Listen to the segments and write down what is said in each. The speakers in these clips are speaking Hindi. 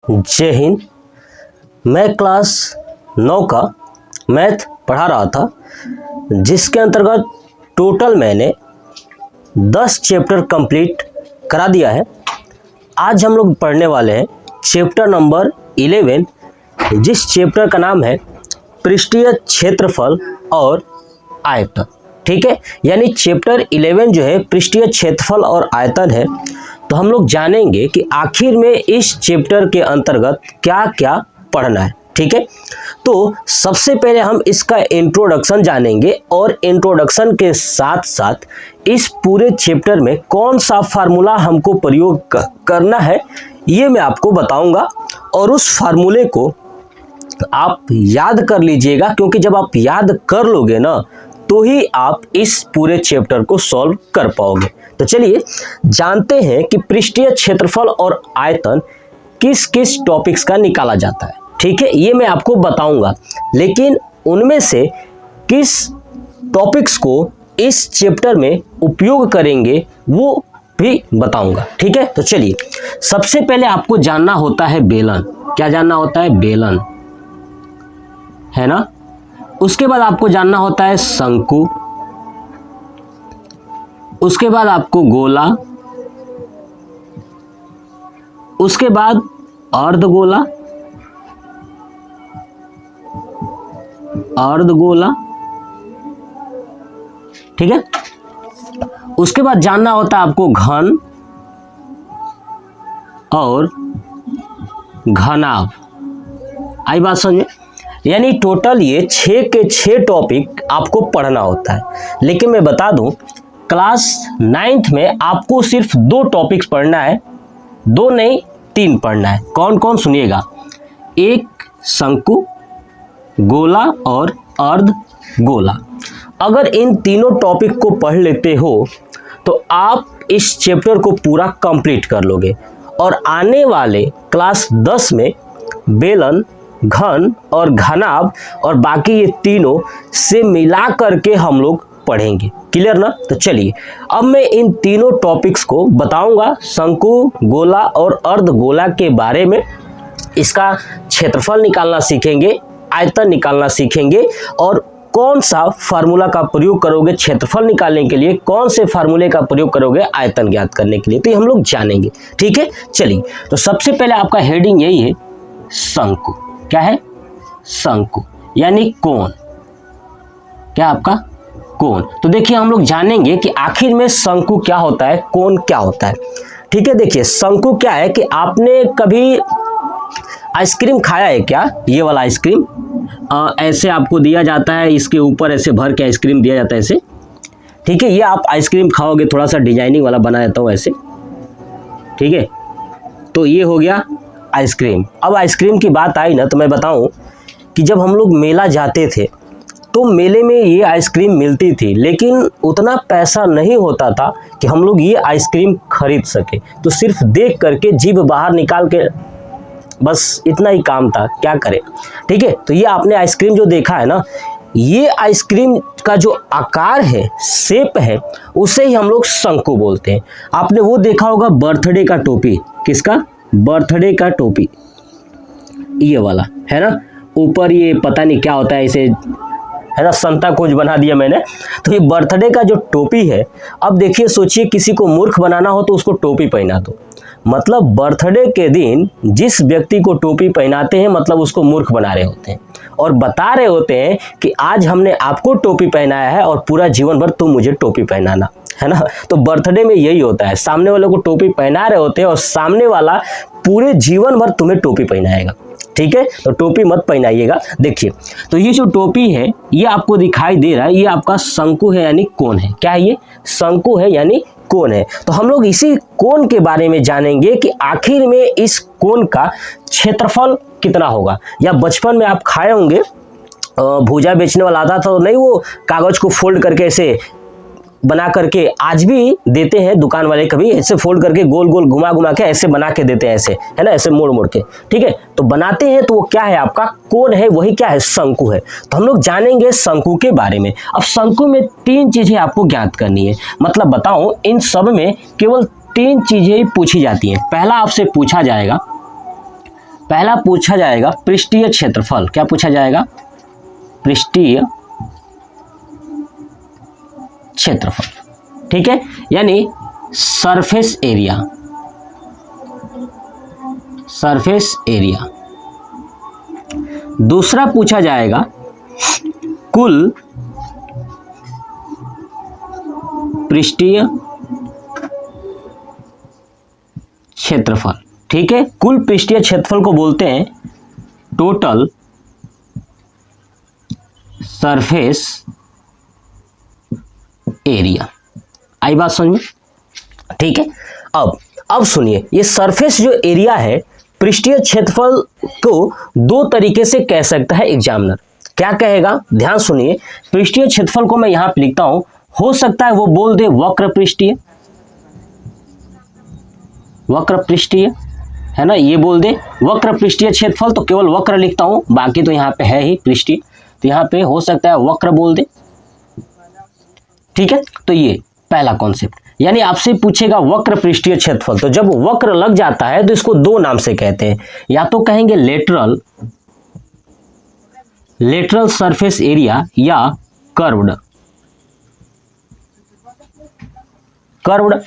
जय हिंद। मैं क्लास 9 का मैथ पढ़ा रहा था, जिसके अंतर्गत टोटल मैंने 10 चैप्टर कंप्लीट करा दिया है। आज हम लोग पढ़ने वाले हैं चैप्टर नंबर 11, जिस चैप्टर का नाम है पृष्ठीय क्षेत्रफल और आयतन। ठीक है, यानी चैप्टर 11 जो है पृष्ठीय क्षेत्रफल और आयतन है। तो हम लोग जानेंगे कि आखिर में इस चैप्टर के अंतर्गत क्या क्या पढ़ना है। ठीक है, तो सबसे पहले हम इसका इंट्रोडक्शन जानेंगे और इंट्रोडक्शन के साथ साथ इस पूरे चैप्टर में कौन सा फार्मूला हमको प्रयोग करना है ये मैं आपको बताऊंगा, और उस फार्मूले को आप याद कर लीजिएगा, क्योंकि जब आप याद कर लोगे ना तो ही आप इस पूरे चैप्टर को सॉल्व कर पाओगे। तो चलिए जानते हैं कि पृष्ठीय क्षेत्रफल और आयतन किस किस टॉपिक्स का निकाला जाता है। ठीक है, ये मैं आपको बताऊंगा, लेकिन उनमें से किस टॉपिक्स को इस चैप्टर में उपयोग करेंगे वो भी बताऊंगा। ठीक है, तो चलिए सबसे पहले आपको जानना होता है बेलन। क्या जानना होता है? बेलन, है ना। उसके बाद आपको जानना होता है शंकु, उसके बाद आपको गोला, उसके बाद अर्धगोला, अर्धगोला। ठीक है, उसके बाद जानना होता है आपको घन और घनाभ। आई बात समझे? यानी टोटल ये 6 के 6 टॉपिक आपको पढ़ना होता है। लेकिन मैं बता दूं, क्लास 9th में आपको सिर्फ 2 टॉपिक्स पढ़ना है, 2 नहीं 3 पढ़ना है। कौन कौन? सुनिएगा, एक शंकु, गोला और अर्ध गोला। अगर इन तीनों टॉपिक को पढ़ लेते हो तो आप इस चैप्टर को पूरा कंप्लीट कर लोगे, और आने वाले क्लास 10 में बेलन, घन और घनाभ और बाकी ये तीनों से मिला करके हम लोग पढ़ेंगे। क्लियर ना? तो चलिए अब मैं इन तीनों टॉपिक्स को बताऊंगा, शंकु, गोला और अर्धगोला के बारे में। इसका क्षेत्रफल निकालना सीखेंगे, आयतन निकालना सीखेंगे, और कौन सा फार्मूला का प्रयोग करोगे क्षेत्रफल निकालने के लिए, कौन से फार्मूले का प्रयोग करोगे आयतन ज्ञात करने के लिए, तो ये हम लोग जानेंगे। ठीक है, चलिए तो सबसे पहले आपका हेडिंग यही है, शंकु। क्या है? शंकु यानी कोण। क्या आपका? कोण। तो देखिए हम लोग जानेंगे कि आखिर में शंकु क्या होता है, कोण क्या होता है। ठीक है, देखिए शंकु क्या है कि आपने कभी आइसक्रीम खाया है क्या? ये वाला आइसक्रीम ऐसे आपको दिया जाता है, इसके ऊपर ऐसे भर के आइसक्रीम दिया जाता है ऐसे। ठीक है, ये आप आइसक्रीम खाओगे, थोड़ा सा डिजाइनिंग वाला बना देता हूँ ऐसे। ठीक है, तो ये हो गया आइसक्रीम। अब आइसक्रीम की बात आई ना, तो मैं बताऊं कि जब हम लोग मेला जाते थे तो मेले में ये आइसक्रीम मिलती थी, लेकिन उतना पैसा नहीं होता था कि हम लोग ये आइसक्रीम खरीद सके। तो सिर्फ देख करके जीभ बाहर निकाल के बस इतना ही काम था, क्या करें। ठीक है, तो ये आपने आइसक्रीम जो देखा है ना, ये आइसक्रीम का जो आकार है, शेप है, उसे ही हम लोग शंकु बोलते हैं। आपने वो देखा होगा बर्थडे का टोपी। किसका? बर्थडे का टोपी, ये वाला है ना। ऊपर ये पता नहीं क्या होता है, इसे है ना संता कुछ बना दिया मैंने। तो ये बर्थडे का जो टोपी है, अब देखिए सोचिए किसी को मूर्ख बनाना हो तो उसको टोपी पहना दो, मतलब बर्थडे के दिन जिस व्यक्ति को टोपी पहनाते हैं मतलब उसको मूर्ख बना रहे होते हैं, और बता रहे होते हैं कि आज हमने आपको टोपी पहनाया है और पूरा जीवन भर तुम मुझे टोपी पहनाना, है ना। तो बर्थडे में यही होता है, सामने वाले को टोपी पहना रहे होते हैं और सामने वाला पूरे जीवन भर तुम्हें टोपी पहनाएगा। ठीक है, तो टोपी मत पहनाइएगा। देखिए तो ये जो टोपी है ये आपको दिखाई दे रहा है, ये आपका शंकु है यानी कोण है। क्या है ये? शंकु है यानी कोण है। तो हम लोग इसी कोण के बारे में जानेंगे कि आखिर में इस कोण का क्षेत्रफल कितना होगा। या बचपन में आप खाए होंगे, भूजा बेचने वाला आता था तो नहीं, वो कागज को फोल्ड करके ऐसे बना करके, आज भी देते हैं दुकान वाले, कभी ऐसे फोल्ड करके गोल गोल घुमा घुमा के ऐसे बना के देते हैं, ऐसे है ना, ऐसे मोड़ मोड़ के। ठीक है, तो बनाते हैं तो वो क्या है? आपका कोण है, वही क्या है? शंकु है। तो हम लोग जानेंगे शंकु के बारे में। अब शंकु में 3 चीजें आपको ज्ञात करनी है, मतलब बताऊं इन सब में केवल 3 चीजें ही पूछी जाती हैं। पहला आपसे पूछा जाएगा पहला पूछा जाएगा पृष्ठीय क्षेत्रफल। क्या पूछा जाएगा? पृष्ठीय क्षेत्रफल, ठीक है, यानी सरफेस एरिया। Surface area. दूसरा पूछा जाएगा कुल पृष्ठीय क्षेत्रफल, ठीक है। कुल पृष्ठीय क्षेत्रफल को बोलते हैं टोटल सरफेस एरिया। आई बात समझ में? ठीक है। अब सुनिए, ये सरफेस जो एरिया है, पृष्ठीय क्षेत्रफल को दो तरीके से कह सकता है एग्जामिनर। क्या कहेगा? ध्यान सुनिए। पृष्ठीय क्षेत्रफल को मैं यहां पे लिखता हूं, हो सकता है वो बोल दे वक्र पृष्ठीय, वक्र पृष्ठीय, है ना, ये बोल दे वक्र पृष्ठीय क्षेत्रफल, तो केवल वक्र लिखता हूं, बाकी तो यहाँ पे है ही पृष्ठीय, तो यहाँ पे हो सकता है वक्र बोल दे, ठीक है। तो ये पहला कॉन्सेप्ट, यानी आपसे पूछेगा वक्र पृष्ठीय क्षेत्रफल, तो जब वक्र लग जाता है तो इसको दो नाम से कहते हैं, या तो कहेंगे लेटरल सरफेस एरिया या कर्व्ड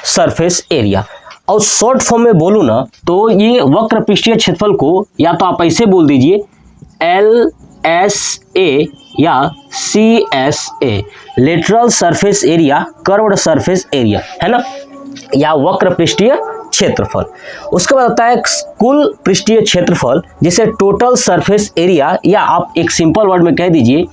सरफेस एरिया। और शॉर्ट फॉर्म में बोलूं ना तो ये वक्र पृष्ठीय क्षेत्रफल को या तो आप ऐसे बोल दीजिए LSA या CSA, lateral surface area, curved surface area, है ना, या वक्र पृष्ठीय क्षेत्रफल। उसके बाद होता है कुल पृष्ठीय क्षेत्रफल, जिसे टोटल सरफेस एरिया, या आप एक सिंपल वर्ड में कह दीजिए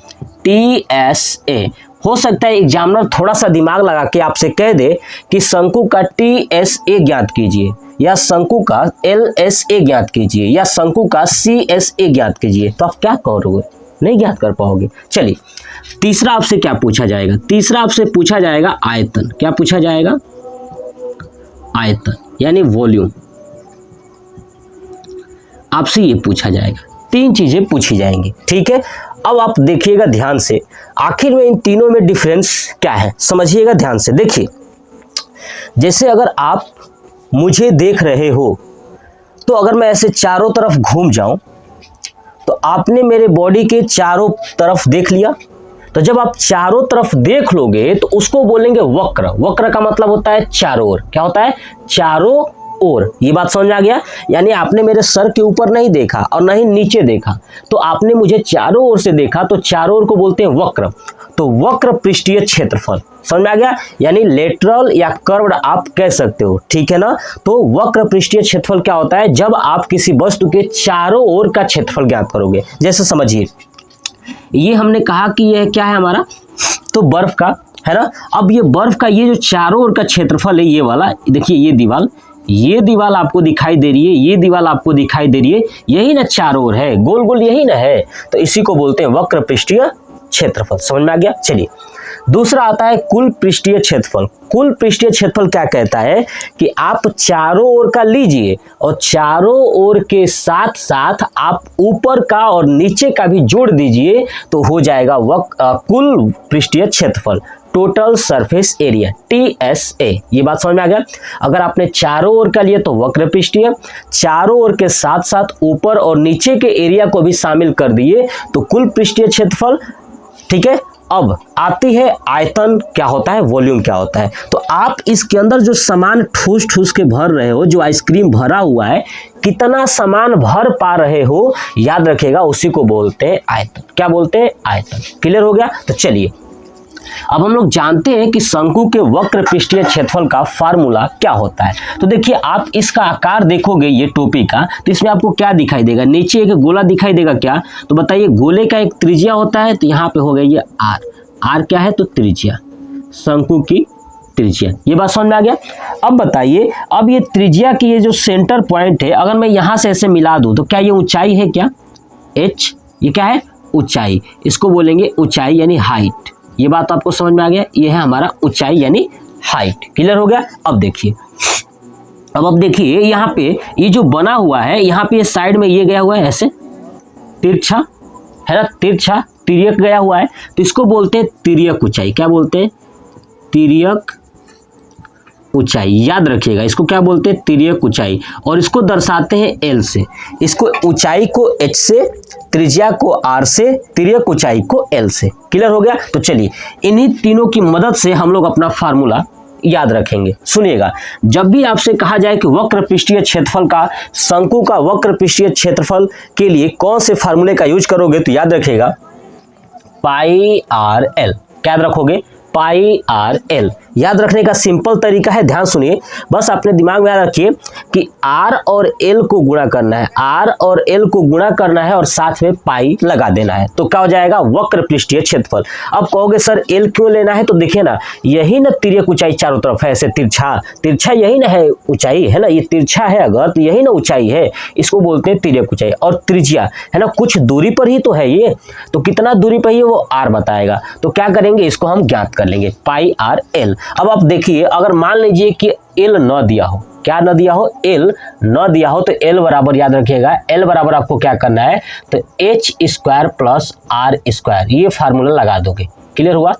TSA। हो सकता है एग्जामिनर थोड़ा सा दिमाग लगा के आपसे कह दे कि शंकु का TSA ज्ञात कीजिए, या शंकु का LSA ज्ञात कीजिए, या शंकु का CSA ज्ञात कीजिए, तो आप क्या करोगे? नहीं ज्ञात कर पाओगे। चलिए, तीसरा आपसे क्या पूछा जाएगा? तीसरा आपसे पूछा जाएगा आयतन। क्या पूछा जाएगा? आयतन, यानी वॉल्यूम। आपसे ये पूछा जाएगा। तीन चीजें पूछी जाएंगी, ठीक है। अब आप देखिएगा ध्यान से, आखिर में इन तीनों में डिफरेंस क्या है, समझिएगा ध्यान से। देखिए, जैसे अगर आप मुझे देख रहे हो, तो अगर मैं ऐसे चारों तरफ घूम जाऊं, तो आपने मेरे बॉडी के चारों तरफ देख लिया। तो जब आप चारों तरफ देख लोगे तो उसको बोलेंगे वक्र। वक्र का मतलब होता है चारों ओर। क्या होता है? चारों ओर। ये बात समझ में आ गया? यानी आपने मेरे सर के ऊपर नहीं देखा और नहीं नीचे देखा, तो आपने मुझे चारों ओर से देखा, तो चारों ओर को बोलते हैं वक्र। तो वक्र पृष्ठीय क्षेत्रफल, समझ में आ गया? यानी लेटरल या कर्व्ड आप कह सकते हो, ठीक है ना। तो वक्र पृष्ठीय क्षेत्रफल क्या होता है? जब आप किसी वस्तु के चारों ओर का क्षेत्रफल ज्ञात करोगे। जैसे समझिए, ये हमने कहा कि यह क्या है हमारा, तो बर्फ का, है ना। अब ये बर्फ का ये जो चारों ओर का क्षेत्रफल है, ये वाला देखिए, ये दीवाल आपको दिखाई दे रही है, ये दीवाल आपको दिखाई दे रही है, यही ना चारों ओर है, गोल गोल यही ना है, तो इसी को बोलते हैं वक्र पृष्ठीय क्षेत्रफल। समझ में आ गया? चलिए, दूसरा आता है कुल पृष्ठीय क्षेत्रफल। कुल पृष्ठीय क्षेत्रफल क्या कहता है कि आप चारों ओर का लीजिए और चारों ओर के साथ साथ आप ऊपर का और नीचे का भी जोड़ दीजिए, तो हो जाएगा कुल पृष्ठीय क्षेत्रफल, टोटल सरफेस एरिया, TSA। ये बात समझ में आ गया? अगर आपने चारों ओर का लिया तो वक्र पृष्ठीय, चारों ओर के साथ साथ ऊपर और नीचे के एरिया को भी शामिल कर दिए तो कुल पृष्ठीय क्षेत्रफल, ठीक है। अब आती है आयतन क्या होता है, वॉल्यूम क्या होता है। तो आप इसके अंदर जो सामान ठूस ठूस के भर रहे हो, जो आइसक्रीम भरा हुआ है, कितना सामान भर पा रहे हो, याद रखिएगा, उसी को बोलते हैं आयतन। क्या बोलते हैं? आयतन। क्लियर हो गया? तो चलिए, अब हम लोग जानते हैं कि शंकु के वक्र पृष्ठीय क्षेत्रफल का फार्मूला क्या होता है। तो देखिए, आप इसका आकार देखोगे ये टोपी का, तो इसमें आपको क्या दिखाई देगा? नीचे एक गोला दिखाई देगा क्या? तो बताइए, गोले का एक त्रिज्या होता है, तो यहाँ पे हो गई ये आर क्या है? तो त्रिज्या, शंकु की त्रिज्या। ये बात समझ में आ गया? अब बताइए, अब ये त्रिज्या की ये जो सेंटर पॉइंट है, अगर मैं यहाँ से ऐसे मिला दूं तो क्या ये ऊंचाई है? क्या h, ये क्या है? ऊंचाई। इसको बोलेंगे ऊंचाई यानी हाइट। ये बात आपको समझ में आ गया? ये है हमारा ऊंचाई यानी हाइट। क्लियर हो गया? अब देखिए, अब देखिए यहाँ पे ये जो बना हुआ है, यहाँ पे साइड में ये गया हुआ है ऐसे तिरछा, है ना, तिरछा तिर्यक गया हुआ है, तो इसको बोलते हैं तिर्यक ऊंचाई। क्या बोलते हैं? तिर्यक ऊंचाई, याद रखिएगा इसको क्या बोलते हैं, तिर्यक ऊंचाई, और इसको दर्शाते हैं एल से। इसको ऊंचाई को एच से, त्रिज्या को आर से, तिर्यक ऊंचाई को एल से। क्लियर हो गया। तो चलिए इन्हीं तीनों की मदद से हम लोग अपना फार्मूला याद रखेंगे। सुनिएगा, जब भी आपसे कहा जाए कि वक्र पृष्ठीय क्षेत्रफल का, शंकु का वक्र पृष्ठीय क्षेत्रफल के लिए कौन से फार्मूले का यूज करोगे, तो याद रखिएगा पाई आर एल। क्या याद रखोगे, पाई आर एल। याद रखने का सिंपल तरीका है, ध्यान सुनिए, बस अपने दिमाग में याद रखिए कि आर और एल को गुणा करना है, आर और एल को गुणा करना है और साथ में पाई लगा देना है, तो क्या हो जाएगा, वक्र पृष्ठीय क्षेत्रफल। अब कहोगे सर एल क्यों लेना है, तो देखिए ना, यही ना तिर्यक ऊंचाई चारों तरफ है, ऐसे तिरछा तिरछा यही ना है ऊंचाई, है ना, ये तिरछा है अगर, तो यही ना ऊंचाई है, इसको बोलते हैं तिर्यक ऊंचाई। और त्रिज्या है ना, कुछ दूरी पर ही तो है ये, तो कितना दूरी पर ही वो आर बताएगा, तो क्या करेंगे, इसको हम ज्ञात कर लेंगे, पाई आर एल। अब आप देखिए, अगर मान लीजिए कि एल न दिया हो, क्या न दिया हो, एल न दिया हो, तो एल बराबर याद रखिएगा, एल बराबर आपको क्या करना है, तो H square plus R square, ये फार्मूला लगा दोगे। क्लियर हुआ।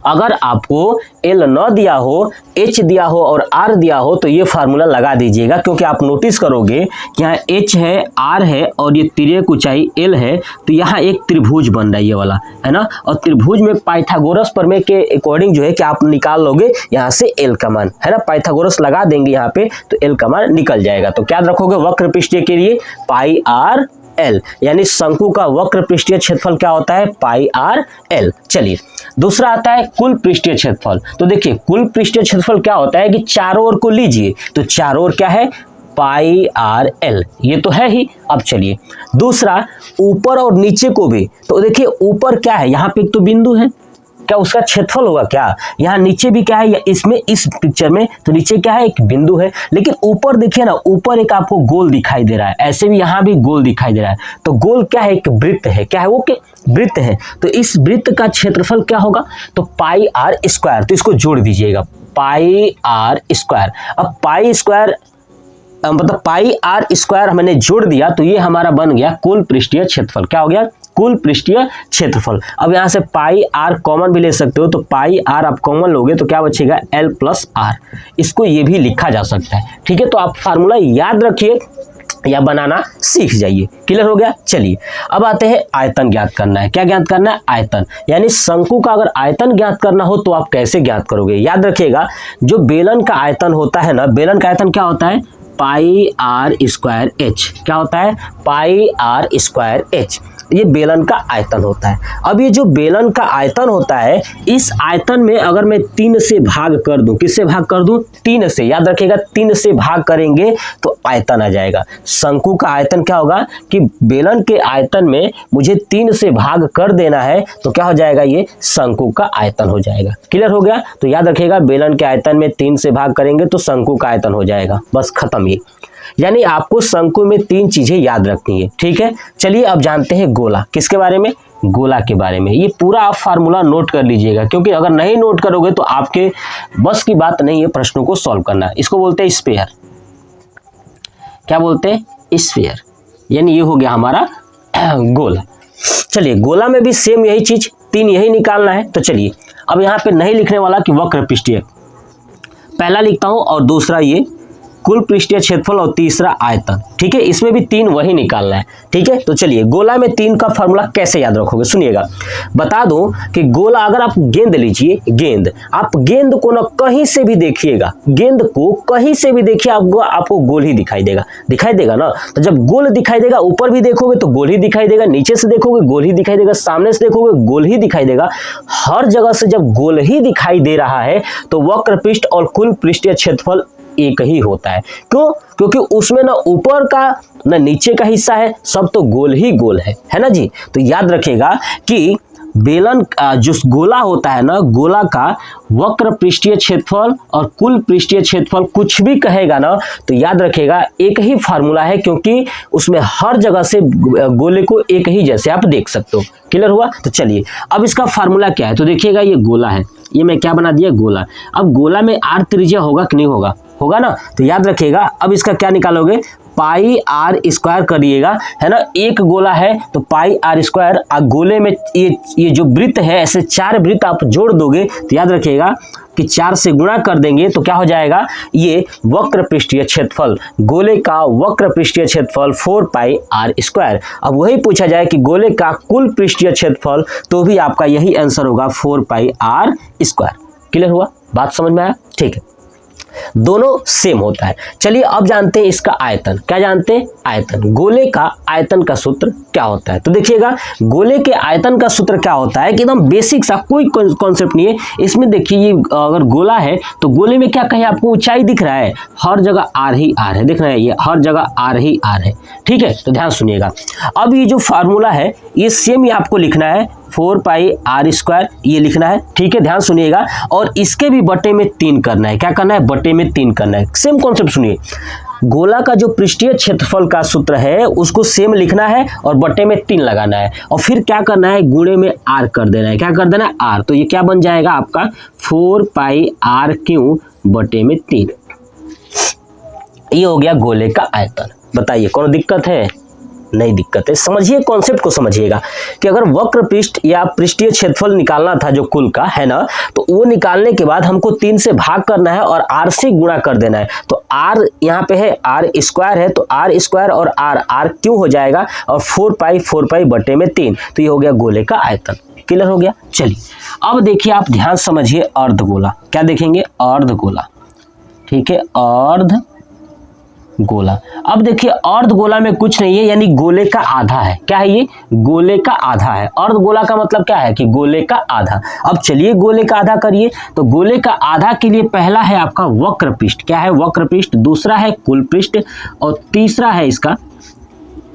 अगर आपको एल न दिया हो, एच दिया हो और आर दिया हो, तो ये फार्मूला लगा दीजिएगा, क्योंकि आप नोटिस करोगे कि यहाँ एच है, आर है और ये तिर्यक ऊंचाई एल है, तो यहाँ एक त्रिभुज बन रहा है ये वाला, है ना, और त्रिभुज में पाइथागोरस प्रमेय के अकॉर्डिंग जो है कि आप निकाल लोगे यहाँ से एल का मान, है ना, पाइथागोरस लगा देंगे यहाँ पे, तो एल का मान निकल जाएगा। तो क्या रखोगे, वक्र पृष्ठीय के लिए पाई आर एल, यानी शंकु का वक्र पृष्ठीय क्षेत्रफल क्या होता है, पाई आर एल। चलिए दूसरा आता है कुल पृष्ठीय क्षेत्रफल। तो देखिए कुल पृष्ठीय क्षेत्रफल क्या होता है कि चारों ओर को लीजिए, तो चारों ओर क्या है, पाई आर एल, ये तो है ही। अब चलिए दूसरा, ऊपर और नीचे को भी, तो देखिए ऊपर क्या है, यहाँ पे एक तो बिंदु है, क्या उसका क्षेत्रफल होगा, क्या यहाँ नीचे भी क्या है, या इसमें इस पिक्चर में तो नीचे क्या है, एक बिंदु है, लेकिन ऊपर देखिए ना, ऊपर एक आपको गोल दिखाई दे रहा है, ऐसे भी यहाँ भी गोल दिखाई दे रहा है, तो गोल क्या है, एक वृत्त है, क्या है वो, कि वृत्त है, तो इस वृत्त का क्षेत्रफल क्या होगा, तो पाई आर स्क्वायर, तो इसको जोड़ दीजिएगा, पाई आर स्क्वायर। अब पाई स्क्वायर मतलब पाई आर स्क्वायर हमने जोड़ दिया, तो ये हमारा बन गया कुल पृष्ठीय क्षेत्रफल। क्या हो गया, कुल पृष्ठीय क्षेत्रफल। अब यहाँ से पाई आर कॉमन भी ले सकते हो, तो पाई आर आप कॉमन लोगे तो क्या बचेगा, एल प्लस आर, इसको ये भी लिखा जा सकता है। ठीक है, तो आप फार्मूला याद रखिए या बनाना सीख जाइए। क्लियर हो गया। चलिए अब आते हैं आयतन ज्ञात करना है। क्या ज्ञात करना है, आयतन, यानी शंकु का अगर आयतन ज्ञात करना हो तो आप कैसे ज्ञात करोगे। याद रखिएगा, जो बेलन का आयतन होता है ना, बेलन का आयतन क्या होता है, पाई आर स्क्वायर एच। क्या होता है, पाई आर स्क्वायर एच, ये बेलन का आयतन होता है। अब ये जो बेलन का आयतन होता है, इस आयतन में अगर मैं 3 से भाग कर दूं, किससे भाग कर दूं, 3 से। याद रखिएगा 3 से भाग करेंगे तो आयतन आ जाएगा। शंकु का आयतन क्या होगा कि बेलन के आयतन में मुझे 3 से भाग कर देना है, तो क्या हो जाएगा, ये शंकु का आयतन हो जाएगा। क्लियर हो गया। तो याद रखिएगा बेलन के आयतन में 3 से भाग करेंगे तो शंकु का आयतन हो जाएगा, बस खत्म ये। यानी आपको शंकु में 3 चीजें याद रखनी है। ठीक है, चलिए अब जानते हैं गोला। किसके बारे में, गोला के बारे में। ये पूरा आप फार्मूला नोट कर लीजिएगा, क्योंकि अगर नहीं नोट करोगे तो आपके बस की बात नहीं है प्रश्नों को सॉल्व करना। इसको बोलते हैं स्फीयर। क्या बोलते हैं, स्फीयर, यानी ये हो गया हमारा गोला। चलिए गोला में भी सेम यही चीज, 3 यही निकालना है। तो चलिए अब यहाँ पे नहीं लिखने वाला कि वक्र पृष्ठीय, पहला लिखता हूं और दूसरा ये कुल पृष्ठीय क्षेत्रफल और तीसरा आयतन। ठीक है, इसमें भी 3 वही निकालना है। ठीक है, तो चलिए गोला में 3 का फार्मूला कैसे याद रखोगे, सुनिएगा। बता दूं कि गोला, अगर आप गेंद लीजिए, गेंद, आप गेंद को ना कहीं से भी देखिएगा, गेंद को कहीं से भी देखिए, आपको गोल ही दिखाई देगा, दिखाई देगा ना। तो जब गोल दिखाई देगा, ऊपर भी देखोगे तो गोल ही दिखाई देगा, नीचे से देखोगे गोल ही दिखाई देगा, सामने से देखोगे गोल ही दिखाई देगा। हर जगह से जब गोल ही दिखाई दे रहा है तो वक्र पृष्ठ और कुल पृष्ठीय क्षेत्रफल एक ही होता है। क्यों, क्योंकि उसमें ना ऊपर का ना नीचे का हिस्सा है, सब तो गोल ही गोल है ना जी। तो याद रखिएगा कि बेलन जो गोला होता है ना, गोला का वक्र पृष्ठीय क्षेत्रफल और कुल पृष्ठीय क्षेत्रफल कुछ भी कहेगा ना, तो याद रखिएगा एक ही फार्मूला है, क्योंकि उसमें हर जगह से गोले को एक ही जैसे आप देख सकते हो। क्लियर हुआ। तो चलिए अब इसका फार्मूला क्या है, तो देखिएगा ये गोला है, ये मैं क्या बना दिया, गोला। अब गोला में आर त्रिज्या होगा कि नहीं होगा, होगा ना। तो याद रखिएगा अब इसका क्या निकालोगे, पाई आर स्क्वायर करिएगा, है ना। एक गोला है तो पाई आर स्क्वायर, गोले में ये जो वृत्त है ऐसे 4 वृत्त आप जोड़ दोगे तो याद रखिएगा कि 4 से गुणा कर देंगे तो क्या हो जाएगा, ये वक्र पृष्ठीय क्षेत्रफल, गोले का वक्र पृष्ठीय क्षेत्रफल 4 पाई आर स्क्वायर। अब वही पूछा जाए कि गोले का कुल पृष्ठीय क्षेत्रफल, तो भी आपका यही आंसर होगा 4 पाई आर स्क्वायर। क्लियर हुआ, बात समझ में आया? ठीक है, दोनों सेम होता है। चलिए अब जानते हैं इसका आयतन। क्या जानते हैं? आयतन। गोले का आयतन का सूत्र क्या होता है? तो देखिएगा, गोले के आयतन का सूत्र क्या होता है कि एकदम बेसिक सा, कोई कॉन्सेप्ट नहीं है इसमें। देखिए ये अगर गोला है तो गोले में क्या कहीं आपको ऊंचाई दिख रहा है, हर जगह आर ही आर है, दिख रहा है, ये हर जगह आर ही आर है। ठीक है, तो ध्यान सुनिएगा। अब ये जो फार्मूला है ये सेम ही आपको लिखना है, 4 पाई आर स्क्वायर ये लिखना है। ठीक है, ध्यान सुनिएगा। और इसके भी बटे में 3 करना है। क्या करना है? बटे में 3 करना है। सेम कॉन्सेप्ट सुनिए, गोला का जो पृष्ठीय क्षेत्रफल का सूत्र है उसको सेम लिखना है और बटे में 3 लगाना है, और फिर क्या करना है, गुणे में आर कर देना है। क्या कर देना है? आर। तो ये क्या बन जाएगा आपका 4 पाई आर क्यू बटे में 3। ये हो गया गोले का आयतन। बताइए कौन दिक्कत है? नहीं दिक्कत है। समझिए, कॉन्सेप्ट को समझिएगा कि अगर वक्र पृष्ठ या पृष्ठीय क्षेत्रफल निकालना था जो कुल का, है ना, तो वो निकालने के बाद हमको 3 से भाग करना है और आर से गुणा कर देना है। तो आर यहाँ पे है, आर स्क्वायर है, तो आर स्क्वायर और आर क्यों हो जाएगा, और 4 पाई बटे में 3। तो ये हो गया गोले का आयतन। क्लियर हो गया? चलिए अब देखिए, आप ध्यान समझिए, अर्धगोला। क्या देखेंगे? अर्धगोला। ठीक है, अर्ध गोला। अब देखिए अर्धगोला में कुछ नहीं है, यानी गोले का आधा है। क्या है ये? गोले का आधा है। अर्धगोला का मतलब क्या है कि गोले का आधा। अब चलिए गोले का आधा करिए। तो गोले का आधा के लिए पहला है आपका वक्र पृष्ठ। क्या है? वक्र पृष्ठ। दूसरा है कुल पृष्ठ, और तीसरा है इसका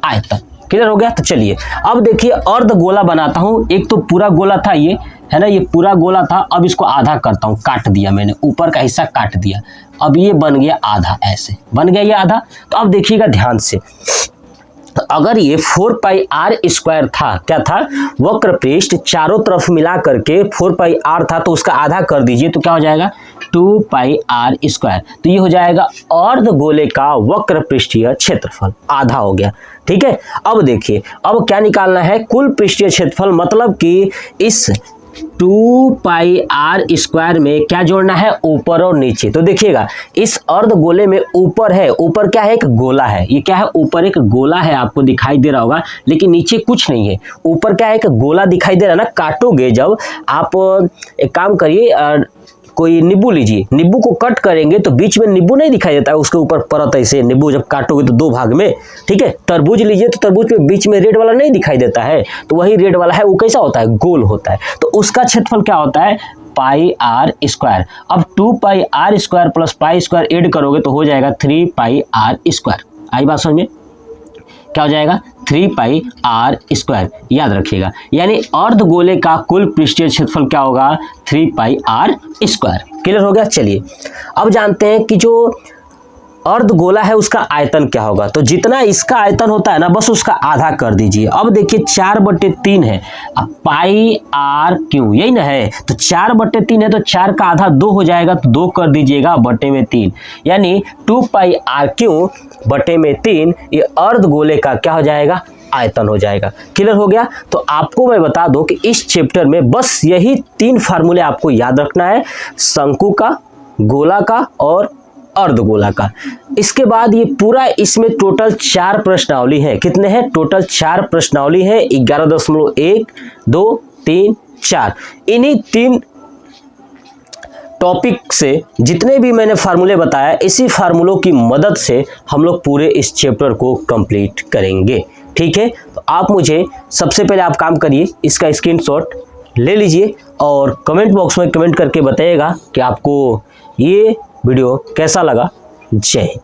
आयतन। क्लियर हो गया? तो चलिए अब देखिए अर्धगोला बनाता हूं। एक तो पूरा गोला था ये, है ना, ये पूरा गोला था। अब इसको आधा करता हूं, काट दिया मैंने, ऊपर का हिस्सा काट दिया। अब ये बन गया आधा, ऐसे बन गया ये आधा। तो अब देखिएगा ध्यान से, तो अगर ये 4 पाई आर स्क्वायर था, क्या था? वक्र पृष्ठ चारों तरफ मिला करके 4 पाई आर था, तो उसका आधा कर दीजिए तो क्या हो जाएगा? 2 पाई आर स्क्वायर। तो ये हो जाएगा अर्धगोले का वक्र पृष्ठीय क्षेत्रफल, आधा हो गया। ठीक है, अब देखिए, अब क्या निकालना है? कुल पृष्ठीय क्षेत्रफल, मतलब कि इस 2 पाई आर स्क्वायर में क्या जोड़ना है? ऊपर और नीचे। तो देखिएगा इस अर्धगोले में ऊपर है, ऊपर क्या है? एक गोला है। ये क्या है? ऊपर एक गोला है, आपको दिखाई दे रहा होगा, लेकिन नीचे कुछ नहीं है। ऊपर क्या है? एक गोला दिखाई दे रहा है ना। काटोगे जब आप, एक काम करिए, कोई नींबू लीजिए, नींबू को कट करेंगे तो बीच में नींबू नहीं दिखाई देता है, उसके ऊपर परत ऐसे, नींबू जब काटोगे तो 2 भाग में। ठीक है, तरबूज लीजिए तो तरबूज में बीच में रेड वाला नहीं दिखाई देता है, तो वही रेड वाला है, वो कैसा होता है? गोल होता है। तो उसका क्षेत्रफल क्या होता है? Pi r square. अब 2 pi r square plus pi square add करोगे तो हो जाएगा 3 पाई आर स्क्वायर। आई बात समझ में? क्या हो जाएगा? 3 पाई आर स्क्वायर। याद रखिएगा, यानी अर्धगोले का कुल पृष्ठीय क्षेत्रफल क्या होगा? 3 पाई आर स्क्वायर। क्लियर हो गया? चलिए अब जानते हैं कि जो अर्धगोला है उसका आयतन क्या होगा। तो जितना इसका आयतन होता है ना, बस उसका आधा कर दीजिए। अब देखिए 4/3 है, अब पाई आर क्यू, यही ना है, तो 4/3 है, तो 4 का आधा 2 हो जाएगा, तो 2 कर दीजिएगा बटे में 3, यानी 2 पाई आर क्यू बटे में 3। ये अर्धगोले का क्या हो जाएगा? आयतन हो जाएगा। क्लियर हो गया? तो आपको मैं बता दूं कि इस चैप्टर में बस यही 3 फार्मूले आपको याद रखना है, शंकु का, गोला का और अर्धगोला का। इसके बाद ये पूरा, इसमें टोटल 4 प्रश्नावली है। कितने हैं? टोटल 4 प्रश्नावली है, 11.1, 2, 3, 4। इन्हीं 3 टॉपिक से जितने भी मैंने फार्मूले बताया, इसी फार्मूलों की मदद से हम लोग पूरे इस चैप्टर को कंप्लीट करेंगे। ठीक है, तो आप मुझे सबसे पहले आप काम करिए, इसका स्क्रीनशॉट ले लीजिए और कमेंट बॉक्स में कमेंट करके बताइएगा कि आपको ये वीडियो कैसा लगा। जय हिंद।